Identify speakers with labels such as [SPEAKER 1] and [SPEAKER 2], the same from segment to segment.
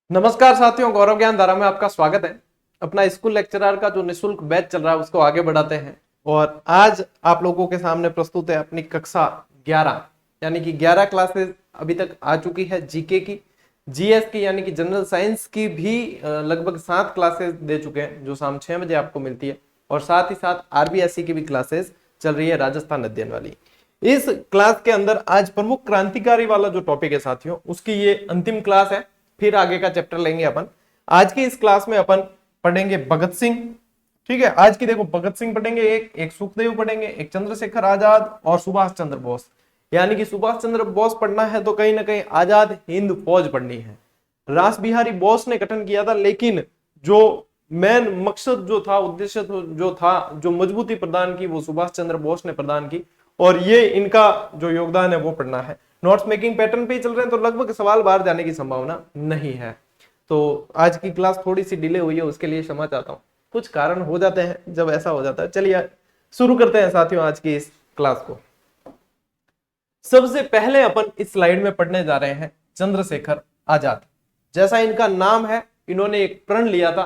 [SPEAKER 1] नमस्कार साथियों, गौरव ज्ञान धारा में आपका स्वागत है। अपना स्कूल लेक्चरर का जो निःशुल्क बैच चल रहा है उसको आगे बढ़ाते हैं और आज आप लोगों के सामने प्रस्तुत है अपनी कक्षा 11 यानी कि 11 क्लासेस अभी तक आ चुकी है। जीके की, जीएस की यानी कि जनरल साइंस की भी लगभग 7 क्लासेस दे चुके हैं जो शाम 6 बजे आपको मिलती है और साथ ही साथ आरबीएससी की भी क्लासेस चल रही है, राजस्थान अध्ययन वाली। इस क्लास के अंदर आज प्रमुख क्रांतिकारी वाला जो टॉपिक है साथियों, उसकी ये अंतिम क्लास है। फिर आगे का चैप्टर लेंगे अपन। आज की इस क्लास में अपन पढ़ेंगे भगत सिंह। ठीक है, आज की देखो भगत सिंह पढ़ेंगे, एक सुखदेव पढ़ेंगे, एक चंद्रशेखर आजाद और सुभाष चंद्र बोस। यानी कि सुभाष चंद्र बोस पढ़ना है तो कहीं ना कहीं आजाद हिंद फौज पढ़नी है। रास बिहारी बोस ने गठन किया था, लेकिन जो मेन मकसद जो था, उद्देश्य जो था, जो मजबूती प्रदान की वो सुभाष चंद्र बोस ने प्रदान की और ये इनका जो योगदान है वो पढ़ना है। नोट्स मेकिंग पैटर्न पे ही चल रहे हैं तो लगभग सवाल बाहर जाने की संभावना नहीं है। तो आज की क्लास थोड़ी सी डिले हुई है, उसके लिए क्षमा चाहता हूँ। कुछ कारण हो जाते हैं जब ऐसा हो जाता है। चलिए शुरू करते हैं साथियों आज की इस क्लास को। सबसे पहले अपन इस स्लाइड में पढ़ने जा रहे हैं चंद्रशेखर आजाद। जैसा इनका नाम है, इन्होंने एक प्रण लिया था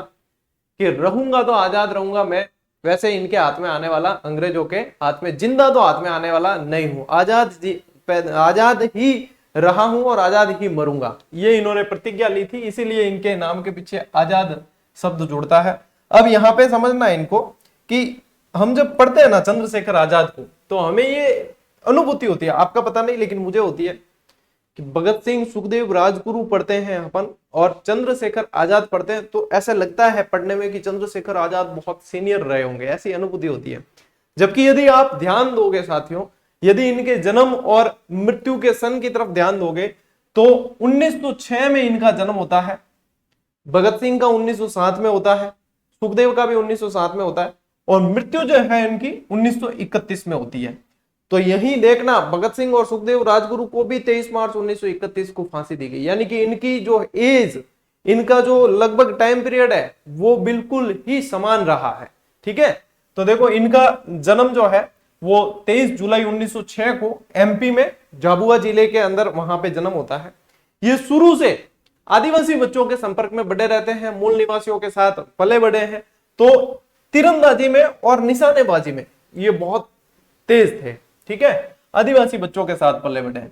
[SPEAKER 1] कि रहूंगा तो आजाद रहूंगा मैं। वैसे इनके हाथ में आने वाला, अंग्रेजों के हाथ में जिंदा तो हाथ में आने वाला नहीं हूं, आजाद ही रहा हूं और आजाद ही मरूंगा, ये इन्होंने प्रतिज्ञा ली थी। इसीलिए इनके नाम के पीछे आजाद शब्द जुड़ता है। अब यहाँ पे समझना है इनको कि हम जब पढ़ते हैं ना चंद्रशेखर आजाद को तो हमें ये अनुभूति होती है, आपका पता नहीं लेकिन मुझे होती है कि भगत सिंह, सुखदेव, राजगुरु पढ़ते हैं अपन और चंद्रशेखर आजाद पढ़ते हैं तो ऐसा लगता है पढ़ने में कि चंद्रशेखर आजाद बहुत सीनियर रहे होंगे, ऐसी अनुभूति होती है। जबकि यदि आप ध्यान दोगे साथियों, यदि इनके जन्म और मृत्यु के सन की तरफ ध्यान दोगे तो 1906 में इनका जन्म होता है, भगत सिंह का 1907 में होता है, सुखदेव का भी 1907 में होता है और मृत्यु जो है इनकी 1931 में होती है। तो यही देखना, भगत सिंह और सुखदेव राजगुरु को भी 23 मार्च 1931 को फांसी दी गई। यानी कि इनकी जो एज, इनका जो लगभग टाइम पीरियड है वो बिल्कुल ही समान रहा है। ठीक है, तो देखो इनका जन्म जो है वो 23 जुलाई 1906 को एमपी में झाबुआ जिले के अंदर वहां पे जन्म होता है। ये शुरू से आदिवासी बच्चों के संपर्क में बड़े रहते हैं, मूल निवासियों के साथ पले बड़े हैं, तो तीरंदाजी में और निशानेबाजी में ये बहुत तेज थे। ठीक है, आदिवासी बच्चों के साथ पले बड़े हैं।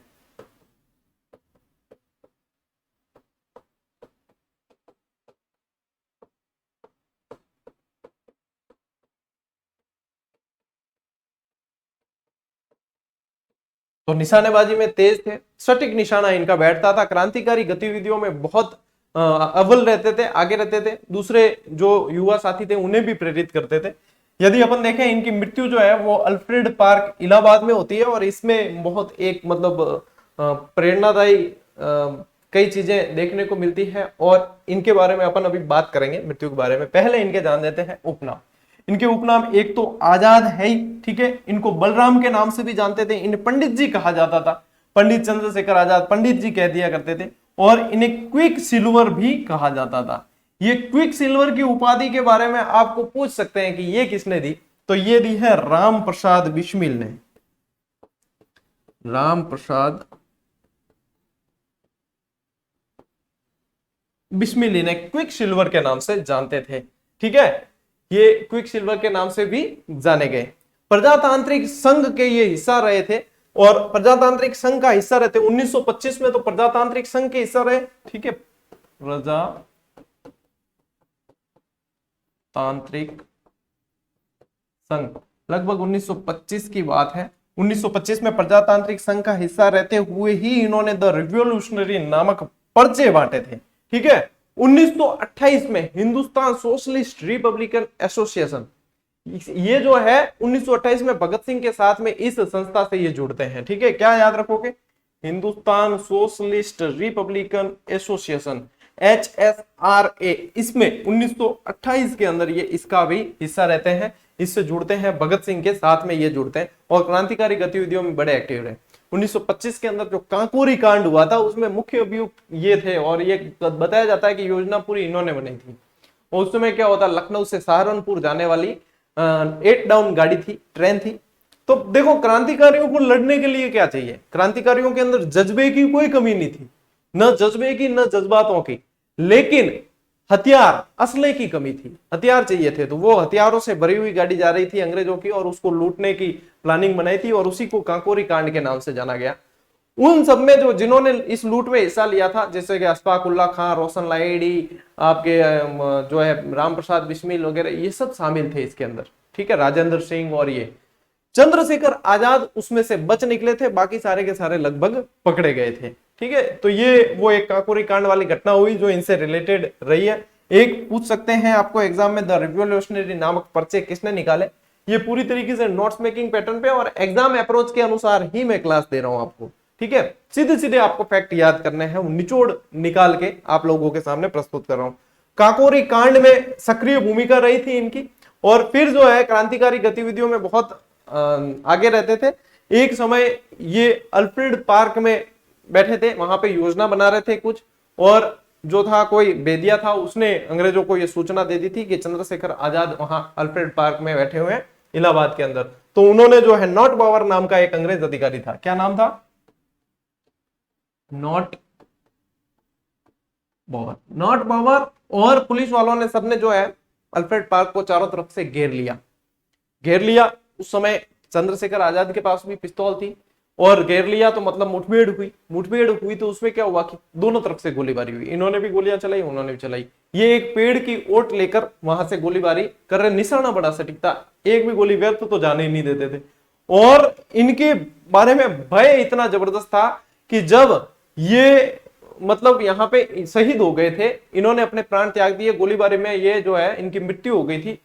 [SPEAKER 1] तो निशानेबाजी में तेज थे, सटीक निशाना इनका बैठता था, क्रांतिकारी गतिविधियों में बहुत अव्वल रहते थे, आगे रहते थे, दूसरे जो युवा साथी थे उन्हें भी प्रेरित करते थे। यदि अपन देखें इनकी मृत्यु जो है वो अल्फ्रेड पार्क इलाहाबाद में होती है और इसमें बहुत एक मतलब प्रेरणादायी कई चीजें देखने को मिलती है और इनके बारे में अपन अभी बात करेंगे मृत्यु के बारे में। पहले इनके जान देते हैं उपनाम। इनके उपनाम एक तो आजाद है ही, ठीक है, इनको बलराम के नाम से भी जानते थे, इन्हें पंडित जी कहा जाता था, पंडित चंद्रशेखर आजाद पंडित जी कह दिया करते थे और इन्हें क्विक सिल्वर भी कहा जाता था। ये क्विक सिल्वर की उपाधि के बारे में आपको पूछ सकते हैं कि ये किसने दी, तो ये दी है राम प्रसाद बिस्मिल ने। राम प्रसाद बिस्मिल इन्हें क्विक सिल्वर के नाम से जानते थे। ठीक है, ये क्विक सिल्वर के नाम से भी जाने गए। प्रजातांत्रिक संघ के ये हिस्सा रहे थे और प्रजातांत्रिक संघ का हिस्सा रहते 1925 में तो प्रजातांत्रिक संघ के हिस्सा रहे। ठीक है, प्रजातांत्रिक संघ लगभग 1925 की बात है। 1925 में प्रजातांत्रिक संघ का हिस्सा रहते हुए ही इन्होंने द रिवॉल्यूशनरी नामक पर्चे बांटे थे। ठीक है, 1928 में हिंदुस्तान सोशलिस्ट रिपब्लिकन एसोसिएशन, ये जो है 1928 में भगत सिंह के साथ में इस संस्था से ये जुड़ते हैं। ठीक है, क्या याद रखोगे, Hindustan socialist Republican association HSRA, इसमें 1928 के अंदर ये इसका भी हिस्सा रहते हैं, इससे जुड़ते हैं, भगत सिंह के साथ में ये जुड़ते हैं और क्रांतिकारी गतिविधियों में बड़े एक्टिव रहे। 1925 के अंदर जो कांकोरी कांड हुआ था उसमें मुख्य अभियुक्त ये थे और ये बताया जाता है कि योजना पूरी इन्होंने बनाई थी। और उस समय क्या होता, लखनऊ से सहारनपुर जाने वाली 8 डाउन गाड़ी थी, ट्रेन थी। तो देखो क्रांतिकारियों को लड़ने के लिए क्या चाहिए, क्रांतिकारियों के अंदर जज्बे की कोई कमी नहीं थी, न जज्बे की न जज्बातों की, लेकिन हथियार, असले की कमी थी, हथियार चाहिए थे, तो वो हथियारों से भरी हुई गाड़ी जा रही थी अंग्रेजों की और उसको लूटने की प्लानिंग बनाई थी और उसी को काकोरी कांड के नाम से जाना गया। उन सब में जो जिन्होंने इस लूट में हिस्सा लिया था, जैसे कि अशफाक उल्ला खां, रोशन लाहिड़ी, आपके जो है राम प्रसाद बिस्मिल वगैरह, ये सब शामिल थे इसके अंदर, ठीक है, राजेंद्र सिंह, और ये चंद्रशेखर आजाद उसमें से बच निकले थे, बाकी सारे के सारे लगभग पकड़े गए थे, ठीक है। तो ये वो एक काकोरी कांड वाली घटना हुई जो इनसे रिलेटेड रही है। एक पूछ सकते हैं आपको एग्जाम में, द रिवॉल्यूशनरी नामक पर्चे किसने निकाले? ये पूरी तरीके से नोट्स मेकिंग पैटर्न पे और एग्जाम अप्रोच के अनुसार ही मैं क्लास दे रहा हूं आपको, ठीक है। सीधे सीधे आपको फैक्ट याद करने हैं, निचोड़ निकाल के आप लोगों के सामने प्रस्तुत कर रहा हूं। काकोरी कांड में सक्रिय भूमिका रही थी इनकी, और फिर जो है क्रांतिकारी गतिविधियों में बहुत आगे रहते थे। एक समय ये अल्फ्रेड पार्क में बैठे थे, वहां पे योजना बना रहे थे कुछ, और जो था कोई बेदिया था, उसने अंग्रेजों को ये सूचना दे दी थी कि चंद्रशेखर आजाद वहां अल्फ्रेड पार्क में बैठे हुए हैं इलाहाबाद के अंदर। तो उन्होंने जो है नॉट बावर नाम का एक अंग्रेज अधिकारी था, क्या नाम था? नॉट बावर, और पुलिस वालों ने सबने जो है अल्फ्रेड पार्क को चारों तरफ से घेर लिया। उस समय चंद्रशेखर आजाद के पास भी पिस्तौल थी, और घेर लिया तो मतलब मुठभेड़ हुई तो उसमें क्या हुआ कि दोनों तरफ से गोलीबारी हुई, इन्होंने भी गोलियां चलाई, उन्होंने भी चलाई। ये एक पेड़ की ओट लेकर वहां से गोलीबारी कर रहे, निशाना बड़ा सटीक था, एक भी गोली व्यर्थ तो जाने ही नहीं देते थे। और इनके बारे में भय इतना जबरदस्त था कि जब ये मतलब यहाँ पे शहीद हो गए थे, इन्होंने अपने प्राण त्याग दिए गोलीबारी में, ये जो है इनकी मृत्यु हो गई थी।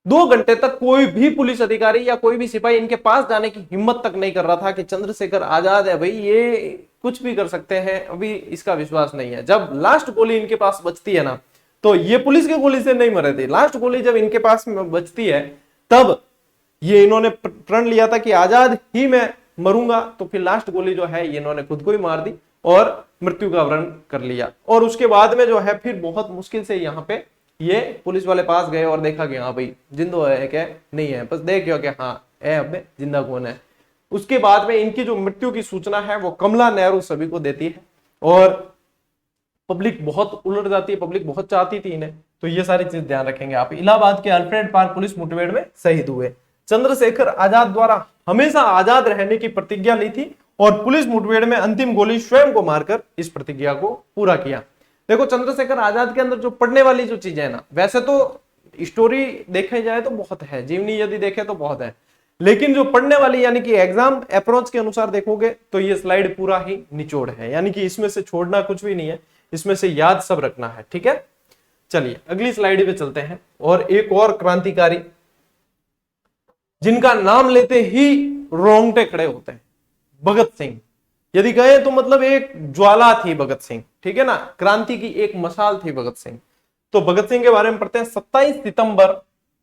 [SPEAKER 1] 2 घंटे तक कोई भी पुलिस अधिकारी या कोई भी सिपाही इनके पास जाने की हिम्मत तक नहीं कर रहा था कि चंद्रशेखर आजाद है भाई, ये कुछ भी कर सकते हैं, अभी इसका विश्वास नहीं है। जब लास्ट गोली इनके पास बचती है ना, तो ये पुलिस की गोली से नहीं मरे थे, लास्ट गोली जब इनके पास बचती है तब ये इन्होंने प्रण लिया था कि आजाद ही मैं मरूंगा, तो फिर लास्ट गोली जो है ये इन्होंने खुद को ही मार दी और मृत्यु का वरण कर लिया। और उसके बाद में जो है फिर बहुत मुश्किल से यहाँ पे ये पुलिस वाले पास गए और देखा कि हाँ भाई जिंदो है क्या, नहीं है, बस देख गया कि हाँ है, अब जिंदा कौन है। उसके बाद में इनकी जो मृत्यु की सूचना है वो कमला नेहरू सभी को देती है, और पब्लिक बहुत उलट जाती है, पब्लिक बहुत चाहती थी इन्हें। तो ये सारी चीज ध्यान रखेंगे आप। इलाहाबाद के अल्फ्रेड पार्क पुलिस मुठभेड़ में शहीद हुए। चंद्रशेखर आजाद द्वारा हमेशा आजाद रहने की प्रतिज्ञा ली थी, और पुलिस मुठभेड़ में अंतिम गोली स्वयं को मारकर इस प्रतिज्ञा को पूरा किया। देखो चंद्रशेखर आजाद के अंदर जो पढ़ने वाली जो चीजें है ना, वैसे तो स्टोरी देखे जाए तो बहुत है, जीवनी यदि देखे तो बहुत है, लेकिन जो पढ़ने वाली यानी कि एग्जाम अप्रोच के अनुसार देखोगे तो ये स्लाइड पूरा ही निचोड़ है, यानी कि इसमें से छोड़ना कुछ भी नहीं है, इसमें से याद सब रखना है, ठीक है। चलिए अगली स्लाइड पे चलते हैं। और एक और क्रांतिकारी जिनका नाम लेते ही रोंगटे खड़े होते हैं, भगत सिंह। यदि कहें तो मतलब एक ज्वाला थी भगत सिंह, ठीक है ना, क्रांति की एक मशाल थी भगत सिंह। तो भगत सिंह के बारे में पढ़ते हैं। 27 सितंबर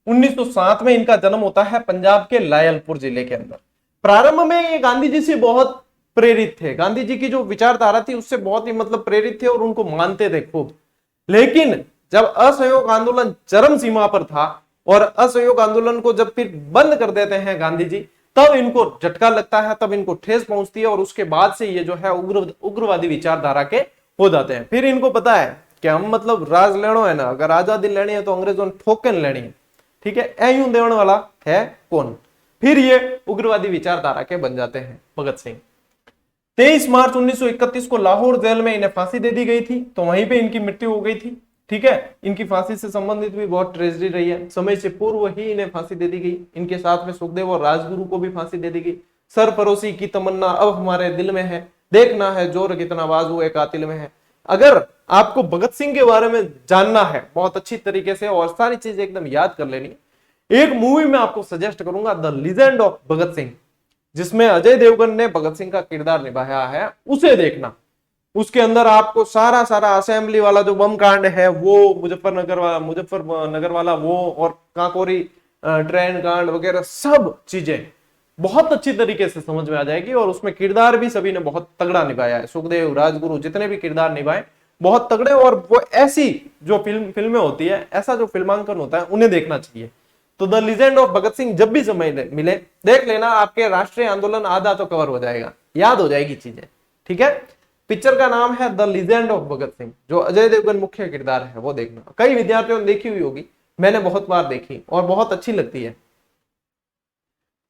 [SPEAKER 1] 1907 में इनका जन्म होता है पंजाब के लायलपुर जिले के अंदर। प्रारंभ में ये गांधी जी से बहुत प्रेरित थे, गांधी जी की जो विचारधारा थी उससे बहुत ही मतलब प्रेरित थे और उनको मानते थे खूब। लेकिन जब असहयोग आंदोलन चरम सीमा पर था और असहयोग आंदोलन को जब फिर बंद कर देते हैं गांधी जी, तब इनको झटका लगता है, तब इनको ठेस पहुंचती है, और उसके बाद से ये जो है उग्रवादी विचारधारा के हो जाते हैं। फिर इनको पता है कि हम मतलब राज लेनो है ना, अगर आजादी लेनी है तो अंग्रेजों ने ठोकन लेनी है, ठीक है, ऐ देने वाला है कौन। फिर ये उग्रवादी विचारधारा के बन जाते हैं भगत सिंह। 23 मार्च 1931 को लाहौर जेल में इन्हें फांसी दे दी गई थी, तो वहीं पे इनकी मृत्यु हो गई थी, ठीक है। इनकी फांसी से संबंधित भी बहुत ट्रेजेडी रही है, समय से पूर्व ही इन्हें फांसी दे दी गई। इनके साथ में सुखदेव और राजगुरु को भी फांसी दे दी गई। सरफरोशी की तमन्ना अब हमारे दिल में है, देखना है जोर कितना बाजू एक कातिल में है। अगर आपको भगत सिंह के बारे में जानना है बहुत अच्छी तरीके से और सारी चीज एकदम याद कर लेनी, एक मूवी में आपको सजेस्ट करूंगा, the legend of Bhagat Singh, जिसमें अजय देवगन ने भगत सिंह का किरदार निभाया है, उसे देखना। उसके अंदर आपको सारा असेंबली वाला जो बम कांड है वो, मुजफ्फरनगर वाला वो, और काकोरी ट्रेन कांड वगैरह सब चीजें बहुत अच्छी तरीके से समझ में आ जाएगी। और उसमें किरदार भी सभी ने बहुत तगड़ा निभाया है, सुखदेव, राजगुरु, जितने भी किरदार निभाए बहुत तगड़े। और वो ऐसी जो फिल्में होती है, ऐसा जो फिल्मांकन होता है, उन्हें देखना चाहिए। तो the legend of Bhagat Singh जब भी समय मिले देख लेना, आपके राष्ट्रीय आंदोलन आधा तो कवर हो जाएगा, याद हो जाएगी चीजें, ठीक है। पिक्चर का नाम है the legend of Bhagat Singh, जो अजय देवगन मुख्य किरदार है, वो देखना। कई विद्यार्थियों ने देखी हुई होगी, मैंने बहुत बार देखी और बहुत अच्छी लगती है।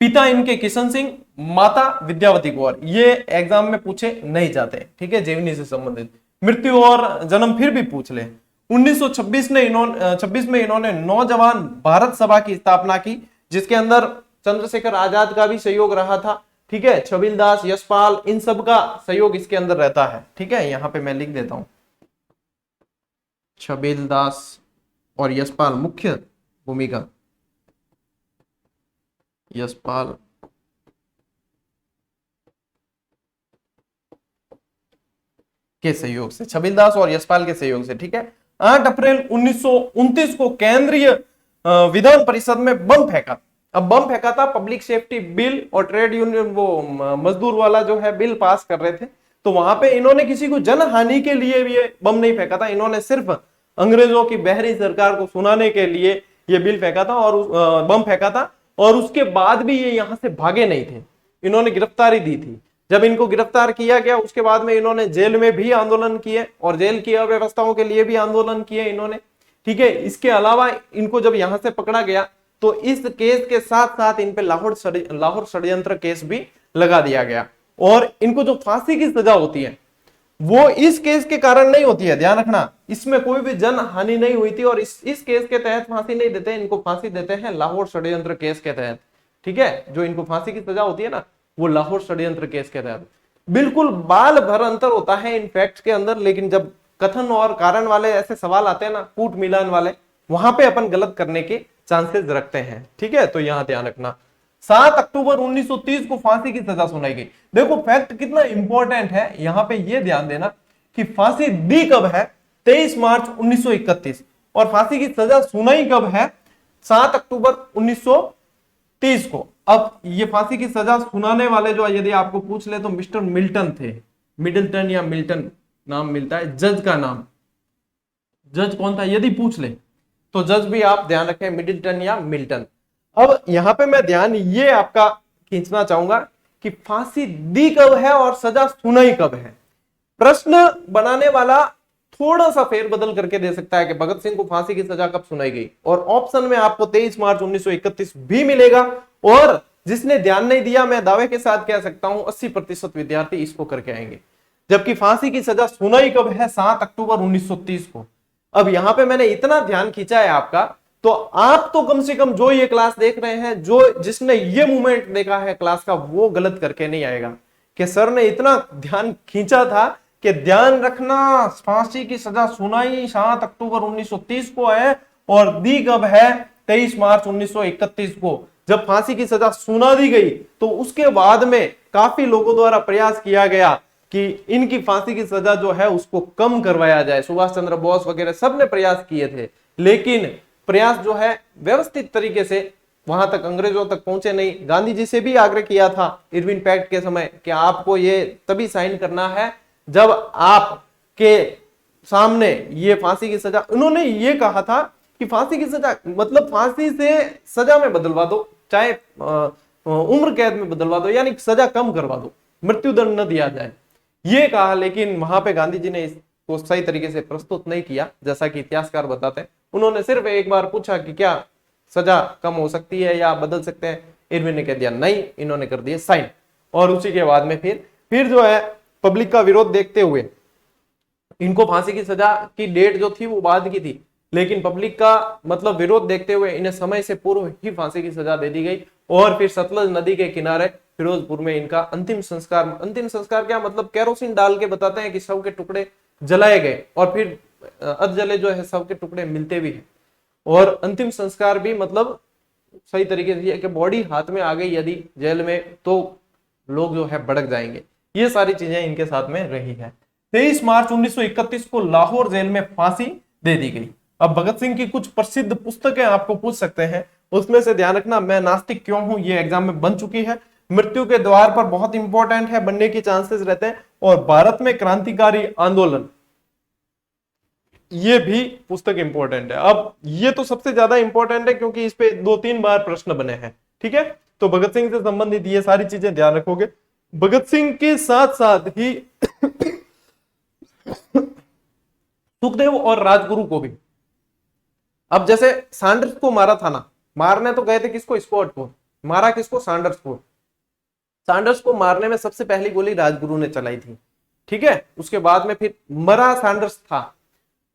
[SPEAKER 1] पिता इनके किशन सिंह, माता विद्यावती कौर, ये एग्जाम में पूछे नहीं जाते, ठीक है, जेवनी से संबंधित। मृत्यु और जन्म फिर भी पूछ ले। 1926 में इन्होंने नौजवान भारत सभा की स्थापना की, जिसके अंदर चंद्रशेखर आजाद का भी सहयोग रहा था, ठीक है, छबील दास, यशपाल, इन सब का सहयोग इसके अंदर रहता है, ठीक है। यहां पे मैं लिख देता हूं, छबील दास और यशपाल मुख्य भूमिका, यशपाल के सहयोग से, छबील दास और यशपाल के सहयोग से, ठीक है। 8 अप्रैल 1929 को केंद्रीय विधान परिषद में बम फेंका। अब बम फेंका था, पब्लिक सेफ्टी बिल और ट्रेड यूनियन वो मजदूर वाला जो है बिल पास कर रहे थे, तो वहां पे इन्होंने किसी को जनहानि के लिए भी ये बम नहीं फेंका था, इन्होंने सिर्फ अंग्रेजों की बहरी सरकार को सुनाने के लिए ये बिल फेंका था और बम फेंका था। और उसके बाद भी ये यहां से भागे नहीं थे, इन्होंने गिरफ्तारी दी थी। जब इनको गिरफ्तार किया गया उसके बाद में इन्होंने जेल में भी आंदोलन किए और जेल की अव्यवस्थाओं के लिए भी आंदोलन किए इन्होंने, ठीक है। इसके अलावा इनको जब यहां से पकड़ा गया तो इस केस के साथ साथ इन पे लाहौर षड्यंत्र केस भी लगा दिया गया और इनको जो फांसी की सजा होती है वो इस केस के कारण नहीं होती है, ध्यान रखना, इसमें कोई भी जन हानि नहीं हुई थी और इस केस के तहत फांसी नहीं देते, इनको फांसी देते हैं लाहौर षड्यंत्र केस के तहत, ठीक है। जो इनको फांसी की सजा होती है ना, वो लाहौर षड्यंत्र केस के तहत। बिल्कुल बाल भर अंतर होता है इन फैक्ट्स के अंदर, लेकिन जब कथन और कारण वाले ऐसे सवाल आते हैं ना, कूट मिलान वाले, वहां पे अपन गलत करने के चांसेस रखते हैं, ठीक है। तो यहां ध्यान रखना, 7 अक्टूबर 1930 को फांसी की सजा सुनाई गई। देखो फैक्ट कितना इंपॉर्टेंट है, यहां पे ये ध्यान देना कि फांसी दी कब है, 23 मार्च 1931, और फांसी की सजा सुनाई कब है, 7 अक्टूबर 1930 को। अब ये फांसी की सजा सुनाने वाले जो यदि आपको पूछ ले तो मिस्टर मिल्टन थे, मिडिल्टन या मिल्टन नाम मिलता है, जज का नाम, जज कौन था यदि पूछ ले तो जज भी आप ध्यान रखें, मिडिल्टन या मिल्टन। अब यहां पे मैं ध्यान ये आपका खींचना चाहूंगा कि फांसी दी कब है और सजा सुनाई कब है। प्रश्न बनाने वाला थोड़ा सा फेरबदल करके दे सकता है कि भगत सिंह को फांसी की सजा कब सुनाई गई, और ऑप्शन में आपको 23 मार्च 1931 भी मिलेगा, और जिसने ध्यान नहीं दिया मैं दावे के साथ कह सकता हूं 80% विद्यार्थी इसको करके आएंगे। जबकि फांसी की सजा सुनाई कब है, 7 अक्टूबर 1930 को। अब यहां पे मैंने इतना ध्यान खींचा है आपका, तो आप तो कम से कम जो ये क्लास देख रहे हैं, जो जिसने ये मूवमेंट देखा है क्लास का, वो गलत करके नहीं आएगा कि सर ने इतना ध्यान खींचा था कि ध्यान रखना फांसी की सजा सुनाई 7 अक्टूबर 1930 को है और दी कब है, 23 मार्च 1931 को। जब फांसी की सजा सुना दी गई तो उसके बाद में काफी लोगों द्वारा प्रयास किया गया कि इनकी फांसी की सजा जो है उसको कम करवाया जाए। सुभाष चंद्र बोस वगैरह सब ने प्रयास किए थे, लेकिन प्रयास जो है व्यवस्थित तरीके से वहां तक अंग्रेजों तक पहुंचे नहीं। गांधी जी से भी आग्रह किया था इरविन पैक्ट के समय कि आपको ये तभी साइन करना है जब आपके सामने ये फांसी की सजा, उन्होंने ये कहा था कि फांसी की सजा मतलब फांसी से सजा में बदलवा दो, चाहे उम्र कैद में बदलवा दो, यानी सजा कम करवा दो, मृत्युदंड न दिया जाए, ये कहा। लेकिन वहां पे गांधी जी ने इसको सही तरीके से प्रस्तुत नहीं किया, जैसा कि इतिहासकार बताते हैं। उन्होंने सिर्फ एक बार पूछा कि क्या सजा कम हो सकती है या बदल सकते हैं, इरविन ने कह दिया नहीं, इन्होंने कर दिए साइन। और उसी के बाद में फिर जो है पब्लिक का विरोध देखते हुए इनको फांसी की सजा की डेट जो थी वो बाद की थी, लेकिन पब्लिक का मतलब विरोध देखते हुए इन्हें समय से पूर्व ही फांसी की सजा दे दी गई। और फिर सतलज नदी के किनारे फिरोजपुर में इनका अंतिम संस्कार क्या मतलब, केरोसिन डाल के बताते हैं कि शव के टुकड़े जलाए गए और फिर अधजले जो है शव के टुकड़े मिलते भी हैं। और अंतिम संस्कार भी मतलब सही तरीके से कि बॉडी हाथ में आ गई यदि जेल में तो लोग जो है भड़क जाएंगे। ये सारी चीजें इनके साथ में रही है। 23 मार्च 1931 को लाहौर जेल में फांसी दे दी गई। अब भगत सिंह की कुछ प्रसिद्ध पुस्तकें आपको पूछ सकते हैं, उसमें से ध्यान रखना मैं नास्तिक क्यों हूं, ये एग्जाम में बन चुकी है। मृत्यु के द्वार पर बहुत इंपॉर्टेंट है, बनने की चांसेस रहते हैं। और भारत में क्रांतिकारी आंदोलन, ये भी पुस्तक इंपॉर्टेंट है। अब ये तो सबसे ज्यादा इंपॉर्टेंट है क्योंकि इस पे 2-3 बार प्रश्न बने हैं, ठीक है। तो भगत सिंह से संबंधित ये सारी चीजें ध्यान रखोगे। भगत सिंह के साथ साथ ही सुखदेव और राजगुरु को भी। अब जैसे सैंडर्स को मारा था ना, मारने तो गए थे किसको, स्कॉट को, मारा किसको, सैंडर्स को। सैंडर्स को मारने में सबसे पहली गोली राजगुरु ने चलाई थी, ठीक है। उसके बाद में फिर मरा सैंडर्स था,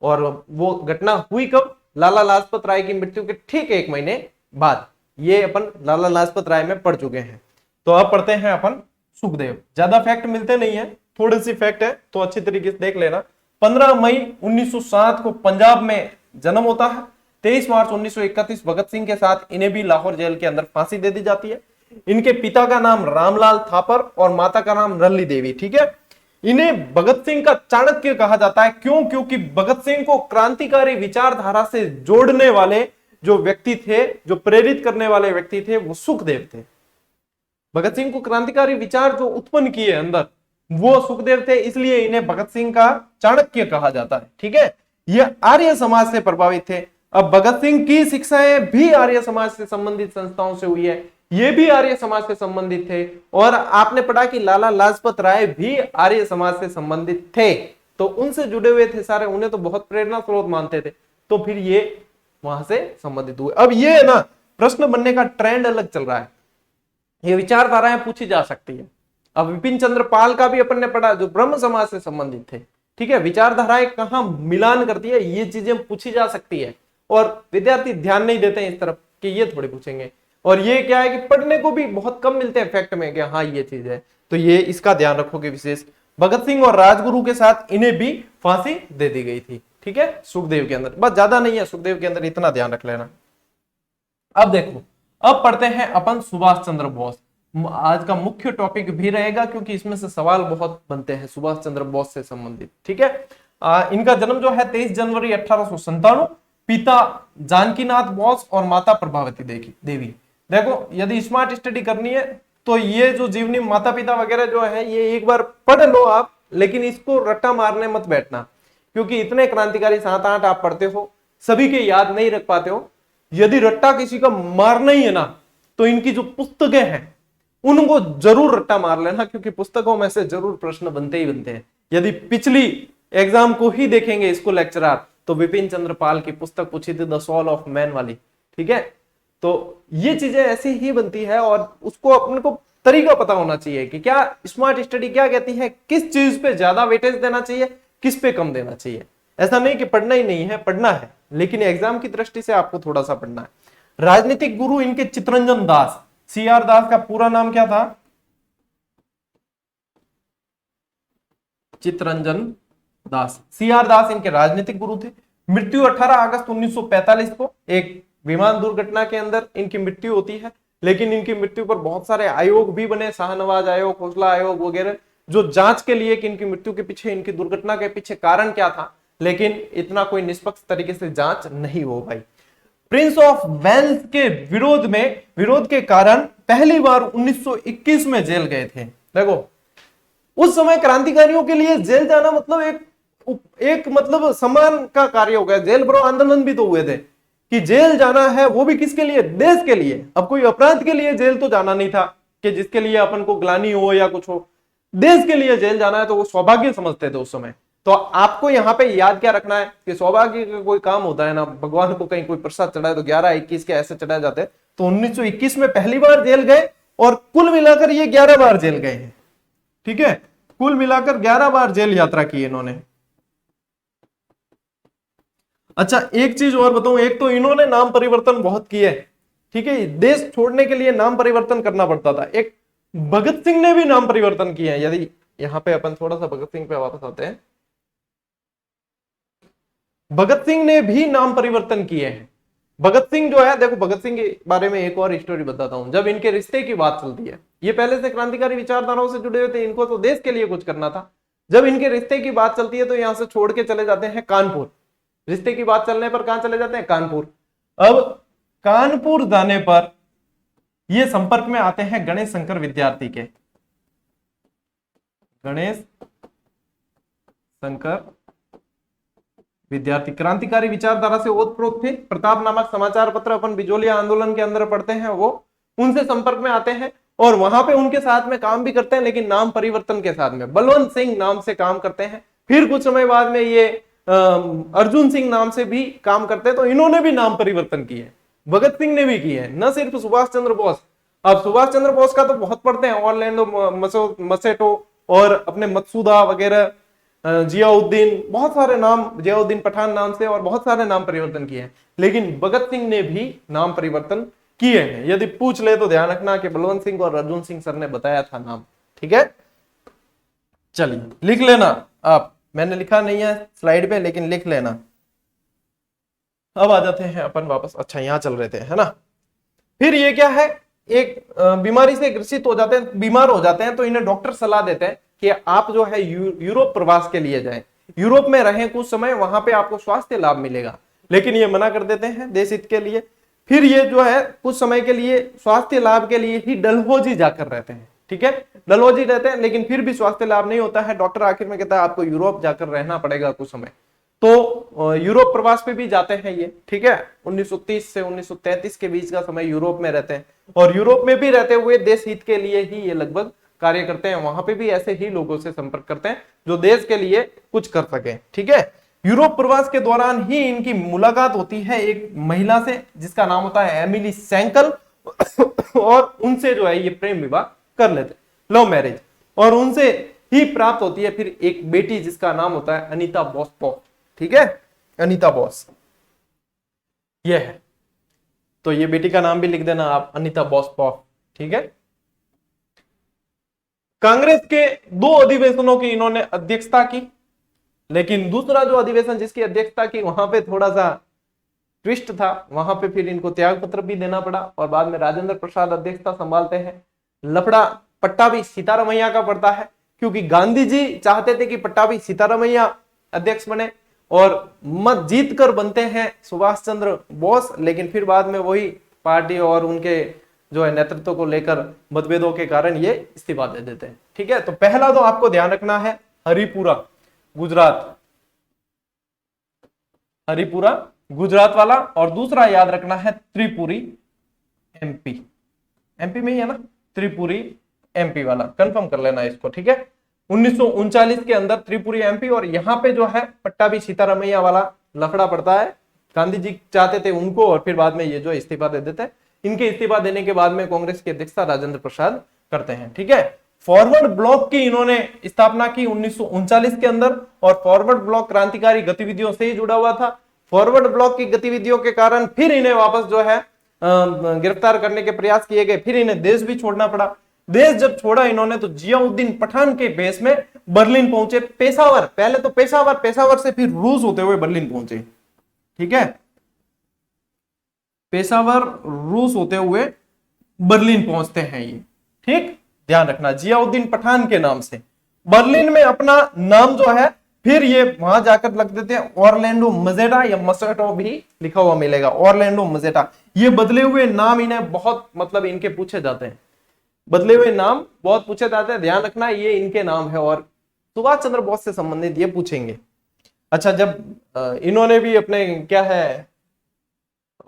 [SPEAKER 1] और वो घटना हुई कब, लाला लाजपत राय की मृत्यु के ठीक 1 महीने बाद। ये अपन लाला लाजपत राय में पढ़ चुके हैं। तो अब पढ़ते हैं अपन सुखदेव। ज्यादा फैक्ट मिलते नहीं है, थोड़ी सी फैक्ट है, तो अच्छी तरीके से देख लेना। 15 मई 1907 को पंजाब में जन्म होता है। 23 मार्च 1931 भगत सिंह के साथ इन्हें भी लाहौर जेल के अंदर फांसी दे दी जाती है। इनके पिता का नाम रामलाल थापर और माता का नाम रल्ली देवी, ठीक है। इन्हें भगत सिंह का चाणक्य कहा जाता है, क्यों, क्योंकि भगत सिंह को क्रांतिकारी विचारधारा से जोड़ने वाले जो व्यक्ति थे, जो प्रेरित करने वाले व्यक्ति थे, वो सुखदेव थे। भगत सिंह को क्रांतिकारी विचार जो उत्पन्न किए अंदर, वो सुखदेव थे, इसलिए इन्हें भगत सिंह का चाणक्य कहा जाता है, ठीक है। ये आर्य समाज से प्रभावित थे। अब भगत सिंह की शिक्षाएं भी आर्य समाज से संबंधित संस्थाओं से हुई है, ये भी आर्य समाज से संबंधित थे। और आपने पढ़ा कि लाला लाजपत राय भी आर्य समाज से संबंधित थे, तो उनसे जुड़े हुए थे सारे, उन्हें तो बहुत प्रेरणा स्रोत मानते थे, तो फिर ये वहां से संबंधित हुए। अब ये ना प्रश्न बनने का ट्रेंड अलग चल रहा है, ये विचारधाराएं पूछी जा सकती है। अब विपिन चंद्र पाल का भी अपन ने पढ़ा, जो ब्रह्म समाज से संबंधित थे, ठीक है। विचारधाराएं कहां मिलान करती है, ये चीजें पूछी जा सकती है, और विद्यार्थी ध्यान नहीं देते हैं इस तरफ कि ये थोड़ी पूछेंगे। और ये क्या है कि पढ़ने को भी बहुत कम मिलते हैं फैक्ट में कि हाँ ये चीज है, तो ये इसका ध्यान रखोगे विशेष। भगत सिंह और राजगुरु के साथ इन्हें भी फांसी दे दी गई थी, ठीक है, सुखदेव के अंदर। बस ज्यादा नहीं है सुखदेव के अंदर, इतना ध्यान रख लेना। अब देखो, अब पढ़ते हैं अपन सुभाष चंद्र बोस। आज का मुख्य टॉपिक भी रहेगा, क्योंकि इसमें से सवाल बहुत बनते हैं सुभाष चंद्र बोस से संबंधित, ठीक है। इनका जन्म जो है 23 जनवरी 1897। पिता जानकीनाथ बोस और माता प्रभावती देवी। देखो, यदि स्मार्ट स्टडी करनी है तो ये जो जीवनी माता पिता वगैरह जो है, ये एक बार पढ़ लो आप, लेकिन इसको रट्टा मारने मत बैठना, क्योंकि इतने क्रांतिकारी 7-8 आप पढ़ते हो, सभी के याद नहीं रख पाते हो। यदि रट्टा किसी का मारना ही है ना, तो इनकी जो पुस्तकें हैं उनको जरूर रट्टा मार लेना, क्योंकि पुस्तकों में से जरूर प्रश्न बनते ही बनते हैं। यदि पिछली एग्जाम को ही देखेंगे इसको लेक्चरर, तो विपिन चंद्र पाल की पुस्तक पूछी थी द सोल ऑफ मैन वाली, ठीक है। तो ये चीजें ऐसी ही बनती है, और उसको अपने को तरीका पता होना चाहिए कि क्या स्मार्ट स्टडी क्या कहती है, किस चीज पे ज्यादा वेटेज देना चाहिए, किस पे कम देना चाहिए। ऐसा नहीं कि पढ़ना ही नहीं है, पढ़ना है, लेकिन एग्जाम की दृष्टि से आपको थोड़ा सा पढ़ना है। राजनीतिक गुरु इनके चितरंजन दास, CR दास का पूरा नाम क्या था, चितरंजन दास। CR दास इनके राजनीतिक गुरु थे। मृत्यु 18 अगस्त 1945 को एक विमान दुर्घटना के अंदर इनकी मृत्यु होती है, लेकिन इनकी मृत्यु पर बहुत सारे आयोग भी बने, शाहनवाज आयोग, खोसला आयोग वगैरह, जो जांच के लिए कि इनकी मृत्यु के पीछे, इनकी दुर्घटना के पीछे कारण क्या था, लेकिन इतना कोई निष्पक्ष तरीके से जांच नहीं हो पाई। प्रिंस ऑफ वेल्स के विरोध के कारण पहली बार 1921 में जेल गए थे। देखो, उस समय क्रांतिकारियों के लिए जेल जाना मतलब एक मतलब सम्मान का कार्य हो गया। जेल भरो आंदोलन भी तो हुए थे कि जेल जाना है, वो भी किसके लिए, देश के लिए। अब कोई अपराध के लिए जेल तो जाना नहीं था कि जिसके लिए अपन को ग्लानि हो या कुछ हो, देश के लिए जेल जाना है, तो वो सौभाग्य समझते थे उस समय। तो आपको यहाँ पे याद क्या रखना है कि सौभाग्य का कोई काम होता है ना, भगवान को कहीं कोई प्रसाद चढ़ाए तो 11-21 के ऐसे चढ़ाए जाते हैं। तो 1921 में पहली बार जेल गए, और कुल मिलाकर ये 11 बार जेल गए हैं, ठीक है। कुल मिलाकर 11 बार जेल यात्रा की इन्होंने। अच्छा, एक चीज और बताऊं, एक तो इन्होंने नाम परिवर्तन बहुत किए, ठीक है। देश छोड़ने के लिए नाम परिवर्तन करना पड़ता था। एक भगत सिंह ने भी नाम परिवर्तन किए हैं। यदि यहां पे अपन थोड़ा सा भगत सिंह पे वापस आते हैं, भगत सिंह ने भी नाम परिवर्तन किए हैं। भगत सिंह जो है, देखो भगत सिंह के बारे में एक और स्टोरी बताता हूं। जब इनके रिश्ते की बात चलती है, ये पहले से क्रांतिकारी विचारधाराओं से जुड़े हुए थे, इनको तो देश के लिए कुछ करना था। जब इनके रिश्ते की बात चलती है तो यहां से छोड़ के चले जाते हैं कानपुर। रिश्ते की बात चलने पर कहां चले जाते हैं, कानपुर। अब कानपुर जाने पर ये संपर्क में आते हैं गणेश शंकर विद्यार्थी के। गणेश शंकर विद्यार्थी क्रांतिकारी विचारधारा से ओतप्रोत थे। प्रताप नामक समाचार पत्र अपन बिजोलिया आंदोलन के अंदर पढ़ते हैं, वो उनसे संपर्क में आते हैं और वहां पे उनके साथ में काम भी करते हैं, लेकिन नाम परिवर्तन के साथ में बलवंत सिंह नाम से काम करते हैं। फिर कुछ समय बाद में ये अर्जुन सिंह नाम से भी काम करते हैं, तो इन्होंने भी नाम परिवर्तन किए हैं। भगत सिंह ने भी किए हैं, न सिर्फ सुभाष चंद्र बोस। अब सुभाष चंद्र बोस का तो बहुत पढ़ते हैं, ऑरलैंडो मसेटो और अपने मकसूदा वगैरह, जियाउद्दीन, बहुत सारे नाम, जियाउद्दीन पठान नाम से, और बहुत सारे नाम परिवर्तन किए हैं। लेकिन भगत सिंह ने भी नाम परिवर्तन किए हैं। यदि पूछ ले तो ध्यान रखना कि बलवंत सिंह और अर्जुन सिंह सर ने बताया था नाम। ठीक है, चलिए लिख लेना आप, मैंने लिखा नहीं है स्लाइड पे, लेकिन लिख लेना। अब आ जाते हैं अपन वापस, अच्छा यहां चल रहे थे, है ना। फिर ये क्या है, एक बीमारी से ग्रसित हो जाते हैं, बीमार हो जाते हैं, तो इन्हें डॉक्टर सलाह देते हैं कि आप जो है यूरोप प्रवास के लिए जाएं, यूरोप में रहें कुछ समय, वहां पे आपको स्वास्थ्य लाभ मिलेगा। लेकिन ये मना कर देते हैं देश हित के लिए। फिर ये जो है कुछ समय के लिए स्वास्थ्य लाभ के लिए ही डलहौजी जाकर रहते हैं। ठीक है, डलहौजी रहते हैं, लेकिन फिर भी स्वास्थ्य लाभ नहीं होता है। डॉक्टर आखिर में कहता है आपको यूरोप जाकर रहना पड़ेगा कुछ समय, तो यूरोप प्रवास पे भी जाते हैं ये। ठीक है, 1930 से 1933 के बीच का समय यूरोप में रहते हैं, और यूरोप में भी रहते हुए देश हित के लिए ही ये लगभग कार्य करते हैं। वहां पे भी ऐसे ही लोगों से संपर्क करते हैं जो देश के लिए कुछ कर सके। ठीक है, यूरोप प्रवास के दौरान ही इनकी मुलाकात होती है एक महिला से, जिसका नाम होता है एमिली सेंकल, और उनसे जो है ये प्रेम विवाह कर लेते, लव मैरिज, और उनसे ही प्राप्त होती है फिर एक बेटी जिसका नाम होता है अनीता बोस। ठीक है, अनीता बोस ये है, तो ये बेटी का नाम भी लिख देना आप, अनीता बोस। ठीक है, कांग्रेस के 2 अधिवेशनों की इन्होंने अध्यक्षता की, लेकिन दूसरा जो अधिवेशन जिसकी अध्यक्षता की, वहां पे थोड़ा सा ट्विस्ट था, वहां पे फिर इनको त्याग पत्र भी देना पड़ा, और बाद में राजेंद्र प्रसाद अध्यक्षता संभालते हैं। लफड़ा पट्टाभी सीतारामैया का पड़ता है, क्योंकि गांधी जी चाहते थे कि पट्टाभी सीतारामैया अध्यक्ष बने, और मत जीत कर बनते हैं सुभाष चंद्र बोस, लेकिन फिर बाद में वही पार्टी और उनके जो है नेतृत्व को लेकर मतभेदों के कारण ये इस्तीफा दे देते हैं। ठीक है, तो पहला तो आपको ध्यान रखना है हरिपुरा गुजरात, हरिपुरा गुजरात वाला, और दूसरा याद रखना है त्रिपुरी एमपी, एमपी में ही है ना, त्रिपुरी एमपी वाला, कंफर्म कर लेना इसको। ठीक है, 1939 के अंदर त्रिपुरी एमपी, और यहां पे जो है पट्टाभी सीतारामैया वाला लफड़ा पड़ता है। गांधी जी चाहते थे उनको, और फिर बाद में ये जो इस्तीफा दे देते हैं। इनके इस्तीफा देने के बाद में कांग्रेस की अध्यक्षता राजेंद्र प्रसाद करते हैं। ठीक है, फॉरवर्ड ब्लॉक की इन्होंने स्थापना की 1939 के अंदर, और फॉरवर्ड ब्लॉक क्रांतिकारी गतिविधियों से ही जुड़ा हुआ था। फॉरवर्ड ब्लॉक की गतिविधियों के कारण फिर इन्हें वापस जो है गिरफ्तार करने के प्रयास किए गए, फिर इन्हें देश भी छोड़ना पड़ा। देश जब छोड़ा इन्होंने, तो जियाउद्दीन पठान के बेस में बर्लिन पहुंचे, पेशावर, पहले तो पेशावर से फिर रूस होते हुए बर्लिन पहुंचे। ठीक है, पेशावर रूस होते हुए बर्लिन पहुंचते हैं ये। ठीक, ध्यान रखना, जियाउद्दीन पठान के नाम से बर्लिन में अपना नाम जो है फिर ये वहां जाकर लग देते हैं ऑरलैंडो मजेटा, या मसेटो भी लिखा हुआ मिलेगा, ऑरलैंडो मजेटा। ये बदले हुए नाम इन्हें बहुत, मतलब इनके पूछे जाते हैं, बदले हुए नाम बहुत पूछे जाते हैं, ध्यान रखना ये इनके नाम है, और सुभाष चंद्र बोस से संबंधित ये पूछेंगे। अच्छा, जब इन्होंने भी अपने क्या है,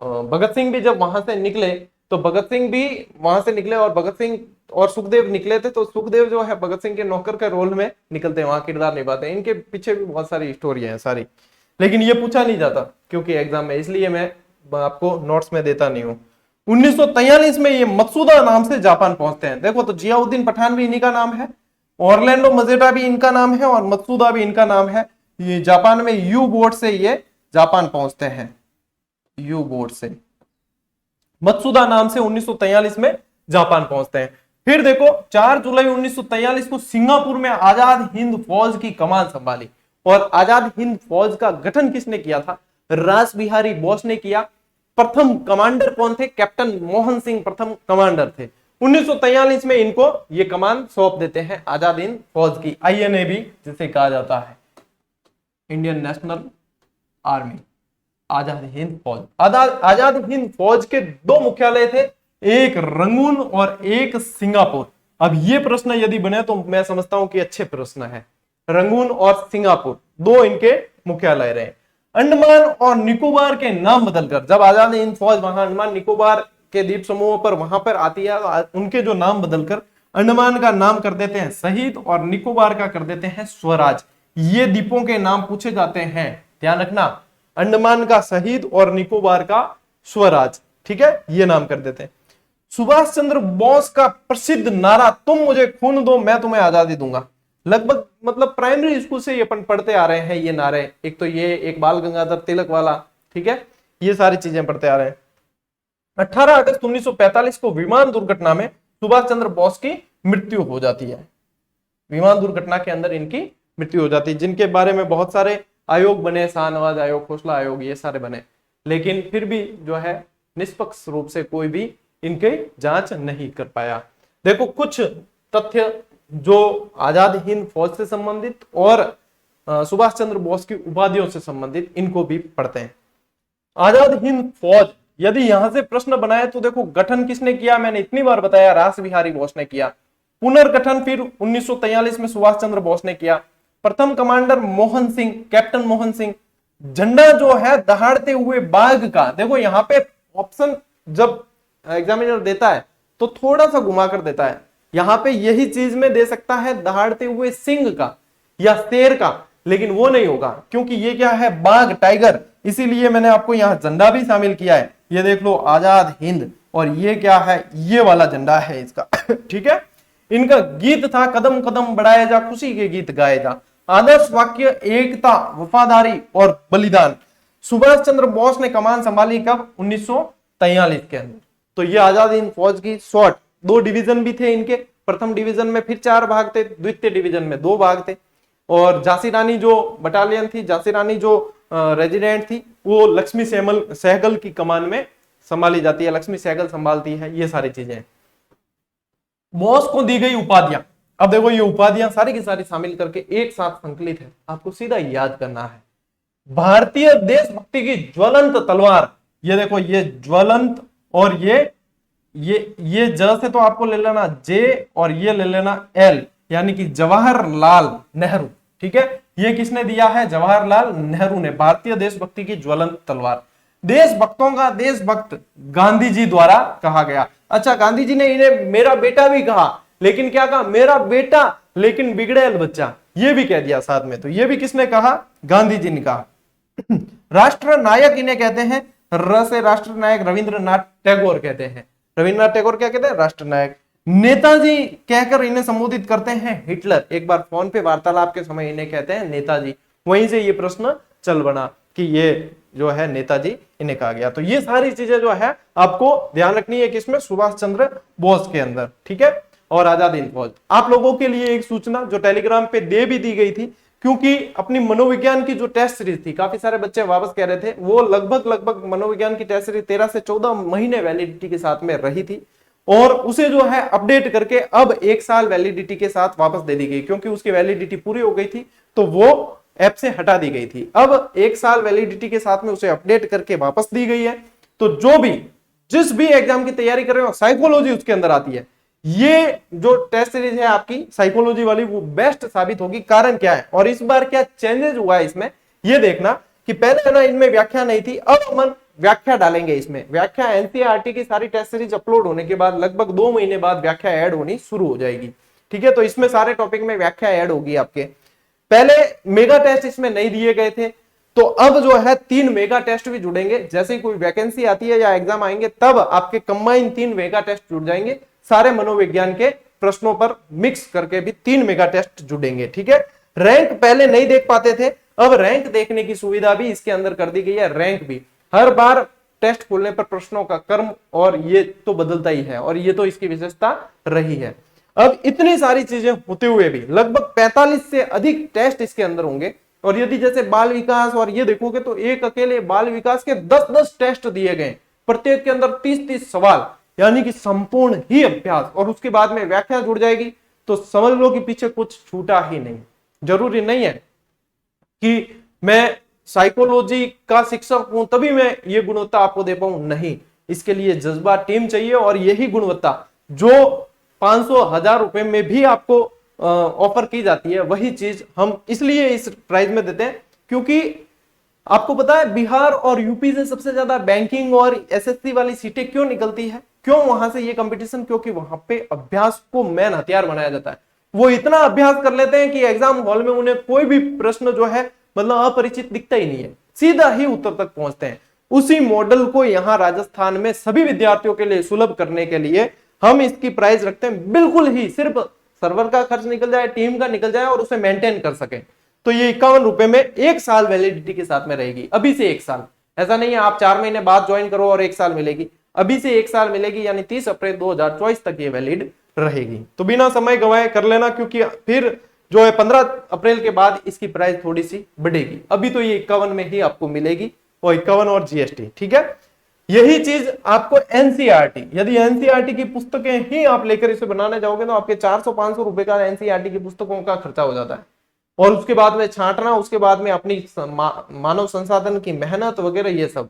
[SPEAKER 1] भगत सिंह भी जब वहां से निकले, तो भगत सिंह भी वहां से निकले, और भगत सिंह और सुखदेव निकले थे, तो सुखदेव जो है भगत सिंह के नौकर के रोल में निकलते हैं, वहां किरदार निभाते हैं। इनके पीछे भी बहुत सारी स्टोरी है सारी, लेकिन ये पूछा नहीं जाता क्योंकि एग्जाम में, इसलिए मैं आपको नोट्स में देता नहीं हूं। 1943 में ये मकसूदा नाम से जापान पहुंचते हैं। देखो, तो जियाउद्दीन पठान भी इन्हीं का नाम है, ऑरलैंडो मजेटा भी इनका नाम है, और मकसूदा भी इनका नाम है। ये जापान में यू बोट से ये जापान पहुंचते हैं, यू बोट से, मत्सुदा नाम से 1943 में जापान पहुंचते हैं। फिर देखो, 4 जुलाई 1943 को सिंगापुर में आजाद हिंद फौज की कमान संभाली, और आजाद हिंद फौज का गठन किसने किया था? रास बिहारी बोस ने किया। प्रथम कमांडर कौन थे? कैप्टन मोहन सिंह प्रथम कमांडर थे। 1943 में इनको ये कमान सौंप देते हैं आजाद हिंद फौज की, INA भी जिसे कहा जाता है, Indian national army, Azad Hind फौज। आजाद हिंद फौज के 2 मुख्यालय थे, एक रंगून और एक सिंगापुर। अब ये प्रश्न यदि बने तो मैं समझता हूं कि अच्छे प्रश्न है। रंगून और सिंगापुर 2 इनके मुख्यालय रहे। अंडमान और निकोबार के नाम बदलकर, जब आजाद हिंद फौज वहां अंडमान निकोबार के द्वीप समूहों पर वहां पर आती है, उनके जो नाम बदलकर अंडमान का नाम कर देते हैं शहीद और निकोबार का कर देते हैं स्वराज। ये द्वीपों के नाम पूछे जाते हैं, ध्यान रखना, अंडमान का शहीद और निकोबार का स्वराज, ठीक है, ये नाम कर देते हैं। सुभाष चंद्र बोस का प्रसिद्ध नारा, तुम मुझे खून दो मैं तुम्हें आजादी दूंगा, लगभग मतलब प्राइमरी स्कूल से ये अपन पढ़ते आ रहे हैं ये नारे, एक तो ये, एक बाल गंगाधर तिलक वाला, ठीक है, ये सारी चीजें पढ़ते आ रहे हैं। 18 अगस्त 1945 को विमान दुर्घटना में सुभाष चंद्र बोस की मृत्यु हो जाती है, विमान दुर्घटना के अंदर इनकी मृत्यु हो जाती है, जिनके बारे में बहुत सारे आयोग बने, शाहनवाज आयोग, खोसला आयोग, ये सारे बने, लेकिन फिर भी जो है निष्पक्ष रूप से कोई भी इनकी जांच नहीं कर पाया। देखो कुछ तथ्य जो आजाद हिंद फौज से संबंधित और सुभाष चंद्र बोस की उपाधियों से संबंधित, इनको भी पढ़ते हैं। आजाद हिंद फौज, यदि यहां से प्रश्न बनाए तो देखो गठन किसने किया, मैंने इतनी बार बताया, रास बिहारी बोस ने किया। पुनर्गठन फिर 1943 में सुभाष चंद्र बोस ने किया। प्रथम कमांडर मोहन सिंह, कैप्टन मोहन सिंह। झंडा जो है दहाड़ते हुए बाघ का, देखो यहाँ पे ऑप्शन जब एग्जामिनर देता है तो थोड़ा सा घुमा कर देता है, यहाँ पे यही चीज में दे सकता है दहाड़ते हुए सिंह का या शेर का, लेकिन वो नहीं होगा क्योंकि ये क्या है, बाघ, टाइगर, इसीलिए मैंने आपको यहाँ झंडा भी शामिल किया है। ये देख लो आजाद हिंद, और ये क्या है, ये वाला झंडा है इसका ठीक है। इनका गीत था, कदम कदम बढ़ाए जा, खुशी के गीत गाए जा। आदर्श वाक्य, एकता, वफादारी और बलिदान। सुभाष चंद्र बोस ने कमान संभाली कब, 1943 के अंदर। तो ये आजाद हिंद फौज की शॉर्ट, 2 डिवीजन भी थे इनके, प्रथम डिवीजन में फिर 4 भाग थे, द्वितीय डिवीजन में 2 भाग थे, और झांसी रानी जो बटालियन थी, झांसी रानी जो रेजिडेंट थी, वो लक्ष्मी सहगल की कमान में संभाली जाती है, लक्ष्मी सहगल संभालती है, ये सारी चीजें। बोस को दी गई उपाधियां, अब देखो ये उपाधियां सारी की सारी शामिल करके एक साथ संकलित है, आपको सीधा याद करना है। भारतीय देशभक्ति की ज्वलंत तलवार, ये देखो ये ज्वलंत, और ये ज से तो आपको ले लेना जे और ये ले लेना एल, यानी कि जवाहरलाल नेहरू, ठीक है, ये किसने दिया है, जवाहरलाल नेहरू ने, भारतीय देशभक्ति की ज्वलंत तलवार। देशभक्तों का देशभक्त गांधी जी द्वारा कहा गया। अच्छा, गांधी जी ने इन्हें मेरा बेटा भी कहा, लेकिन क्या कहा, मेरा बेटा लेकिन बिगड़ेल बच्चा, ये भी कह दिया साथ में, तो ये भी किसने कहा, गांधी जी ने कहा। राष्ट्र नायक इन्हें कहते हैं, र से राष्ट्र नायक रविंद्रनाथ टैगोर कहते हैं। रविंद्रनाथ टैगोर क्या कहते हैं, राष्ट्र नायक। नेताजी कहकर इन्हें संबोधित करते हैं हिटलर, एक बार फोन पे वार्तालाप के समय इन्हें कहते हैं नेताजी, वहीं से ये प्रश्न चल बना कि ये जो है नेताजी इन्हें कहा गया। तो ये सारी चीजें जो है आपको ध्यान रखनी है किसमें, सुभाष चंद्र बोस के अंदर, ठीक है। और आजाद हिंद फौज, आप लोगों के लिए एक सूचना जो टेलीग्राम पे दे भी दी गई थी, क्योंकि अपनी मनोविज्ञान की जो टेस्ट सीरीज थी, काफी सारे बच्चे वापस कह रहे थे, वो लगभग मनोविज्ञान की टेस्ट सीरीज 13 से 14 महीने वैलिडिटी के साथ में रही थी, और उसे जो है अपडेट करके अब 1 साल वैलिडिटी के साथ वापस दे दी गई, क्योंकि उसकी वैलिडिटी पूरी हो गई थी तो वो ऐप से हटा दी गई थी। अब 1 साल वैलिडिटी के साथ में उसे अपडेट करके वापस दी गई है। तो जो भी जिस भी एग्जाम की तैयारी कर रहे हो, साइकोलॉजी उसके अंदर आती है, ये जो टेस्ट सीरीज है आपकी साइकोलॉजी वाली, वो बेस्ट साबित होगी। कारण क्या है और इस बार क्या चेंजेस हुआ है इसमें, ये देखना कि पहले ना इनमें व्याख्या नहीं थी, अब हम व्याख्या डालेंगे इसमें। व्याख्या एनसीईआरटी की सारी टेस्ट सीरीज अपलोड होने के बाद लगभग 2 महीने बाद व्याख्या ऐड होनी शुरू हो जाएगी, ठीक है। तो इसमें सारे टॉपिक में व्याख्या ऐड होगी आपके। पहले मेगा टेस्ट इसमें नहीं दिए गए थे, तो अब जो है 3 मेगा टेस्ट भी जुड़ेंगे। जैसे ही कोई वैकेंसी आती है या एग्जाम आएंगे, तब आपके कंबाइन 3 मेगा टेस्ट जुड़ जाएंगे, सारे मनोविज्ञान के प्रश्नों पर मिक्स करके भी 3 मेगा टेस्ट जुड़ेंगे, ठीक है। रैंक पहले नहीं देख पाते थे, अब रैंक देखने की सुविधा भी इसके अंदर कर दी गई है। रैंक भी हर बार टेस्ट खोलने पर प्रश्नों का क्रम और ये तो बदलता ही है, और ये तो इसकी विशेषता रही है। अब इतनी सारी चीजें होते हुए भी लगभग 45 से अधिक टेस्ट इसके अंदर होंगे, और यदि जैसे बाल विकास और ये देखोगे तो एक अकेले बाल विकास के 10-10 टेस्ट दिए गए, प्रत्येक के अंदर 30-30 सवाल, यानी कि संपूर्ण ही अभ्यास, और उसके बाद में व्याख्या जुड़ जाएगी। तो समझ लो कि पीछे कुछ छूटा ही नहीं। जरूरी नहीं है कि मैं साइकोलॉजी का शिक्षक हूं तभी मैं ये गुणवत्ता आपको दे पाऊं, नहीं, इसके लिए जज्बा, टीम चाहिए, और यही गुणवत्ता जो 500-1000 रुपए में भी आपको ऑफर की जाती है, वही चीज हम इसलिए इस प्राइस में देते हैं, क्योंकि आपको पता है बिहार और यूपी से सबसे ज्यादा बैंकिंग और एसएससी वाली सीटें क्यों निकलती है, क्यों वहां से ये कंपटीशन, क्योंकि वहां पे अभ्यास को मेन हथियार बनाया जाता है। वो इतना अभ्यास कर लेते हैं कि एग्जाम हॉल में उन्हें कोई भी प्रश्न जो है मतलब अपरिचित दिखता ही नहीं है, सीधा ही उत्तर तक पहुंचते हैं। उसी मॉडल को यहाँ राजस्थान में सभी विद्यार्थियों के लिए सुलभ करने के लिए हम इसकी प्राइस रखते हैं बिल्कुल ही, सिर्फ सर्वर का खर्च निकल जाए, टीम का निकल जाए और उसे मेंटेन कर सके, तो ये 51 रुपए में 1 साल वैलिडिटी के साथ में रहेगी। अभी से 1 साल, ऐसा नहीं है आप 4 महीने बाद ज्वाइन करो और 1 साल मिलेगी, अभी से 1 साल मिलेगी, यानी 30 अप्रैल 2024 तक ये वैलिड रहेगी। तो बिना समय गंवाए कर लेना, क्योंकि फिर जो है 15 अप्रैल के बाद इसकी प्राइस थोड़ी सी बढ़ेगी। अभी तो ये 51 में ही आपको मिलेगी, और 51 और जीएसटी, ठीक है। यही चीज आपको एनसीईआरटी, यदि एनसीईआरटी की पुस्तकें ही आप लेकर इसे बनाने जाओगे तो आपके 400-500 रुपए का एनसीईआरटी की पुस्तकों का खर्चा हो जाता है, और उसके बाद में छांटना, उसके बाद में अपनी मानव संसाधन की मेहनत वगैरह, ये सब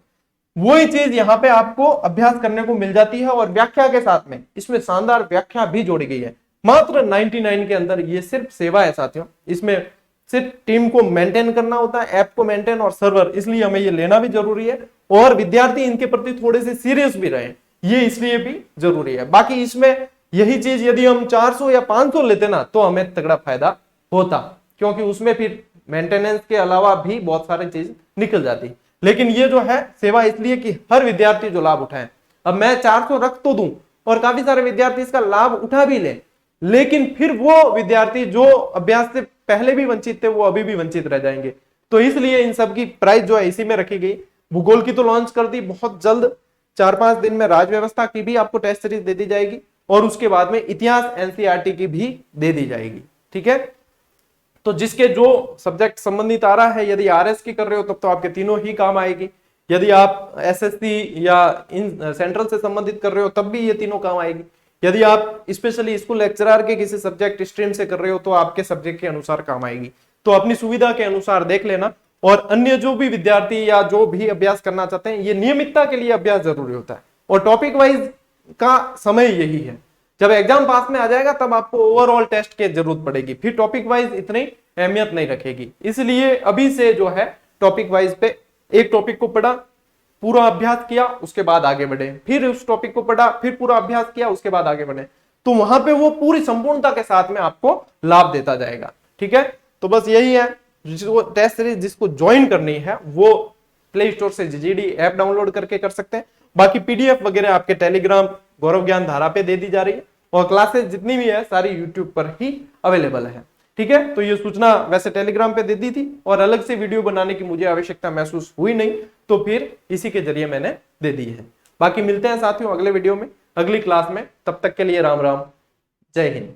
[SPEAKER 1] वही चीज यहाँ पे आपको अभ्यास करने को मिल जाती है। और व्याख्या के साथ में इसमें शानदार व्याख्या भी जोड़ी गई है, मात्र 99 के अंदर। ये सिर्फ सेवा है साथियों, इसमें सिर्फ टीम को मेंटेन करना होता है, ऐप को मेंटेन और सर्वर, इसलिए हमें ये लेना भी जरूरी है। और विद्यार्थी इनके प्रति थोड़े से सीरियस भी रहे, ये इसलिए भी जरूरी है। बाकी इसमें यही चीज यदि हम 400 या 500 लेते ना तो हमें तगड़ा फायदा होता, क्योंकि उसमें फिर मेंटेनेंस के अलावा भी बहुत सारी चीज निकल जाती। लेकिन ये जो है सेवा इसलिए कि हर विद्यार्थी जो लाभ उठाए। अब मैं 400 रख तो दूं और काफी सारे विद्यार्थी इसका लाभ उठा भी ले, लेकिन फिर वो विद्यार्थी जो अभ्यास से पहले भी वंचित थे वो अभी भी वंचित रह जाएंगे। तो इसलिए इन सब की प्राइस जो है इसी में रखी गई। भूगोल की तो लॉन्च कर दी बहुत जल्द, 4-5 दिन में राज व्यवस्था की भी आपको टेस्ट सीरीज दे दी जाएगी, और उसके बाद में इतिहास एनसीईआरटी की भी दे दी जाएगी, ठीक है। तो जिसके जो सब्जेक्ट संबंधित आ रहा है, यदि आरएस की कर रहे हो तब तो आपके तीनों ही काम आएगी, यदि आप एसएससी या इन सेंट्रल से संबंधित कर रहे हो तब भी ये तीनों काम आएगी, यदि आप स्पेशली स्कूल लेक्चरर के किसी सब्जेक्ट स्ट्रीम से कर रहे हो तो आपके सब्जेक्ट के अनुसार काम आएगी। तो अपनी सुविधा के अनुसार देख लेना। और अन्य जो भी विद्यार्थी या जो भी अभ्यास करना चाहते हैं, ये नियमितता के लिए अभ्यास जरूरी होता है, और टॉपिक वाइज का समय यही है। जब एग्जाम पास में आ जाएगा तब आपको ओवरऑल टेस्ट की जरूरत पड़ेगी, फिर टॉपिक वाइज इतनी अहमियत नहीं रखेगी। इसलिए अभी से जो है टॉपिक वाइज पे एक टॉपिक को पढ़ा, पूरा अभ्यास किया, उसके बाद आगे बढ़े, फिर उस टॉपिक को पढ़ा, फिर पूरा अभ्यास किया, उसके बाद आगे बढ़े, तो वहां पे वो पूरी संपूर्णता के साथ में आपको लाभ देता जाएगा, ठीक है। तो बस यही है, जिसको टेस्ट सीरीज जिसको ज्वाइन करनी है वो प्ले स्टोर से जीजीडी ऐप डाउनलोड करके कर सकते हैं। बाकी पीडीएफ वगैरह आपके टेलीग्राम गौरव ज्ञान धारा पे दे दी जा रही है, और क्लासेस जितनी भी है सारी यूट्यूब पर ही अवेलेबल है, ठीक है। तो ये सूचना वैसे टेलीग्राम पे दे दी थी, और अलग से वीडियो बनाने की मुझे आवश्यकता महसूस हुई नहीं, तो फिर इसी के जरिए मैंने दे दी है। बाकी मिलते हैं साथियों अगले वीडियो में, अगली क्लास में, तब तक के लिए राम राम, जय हिंद।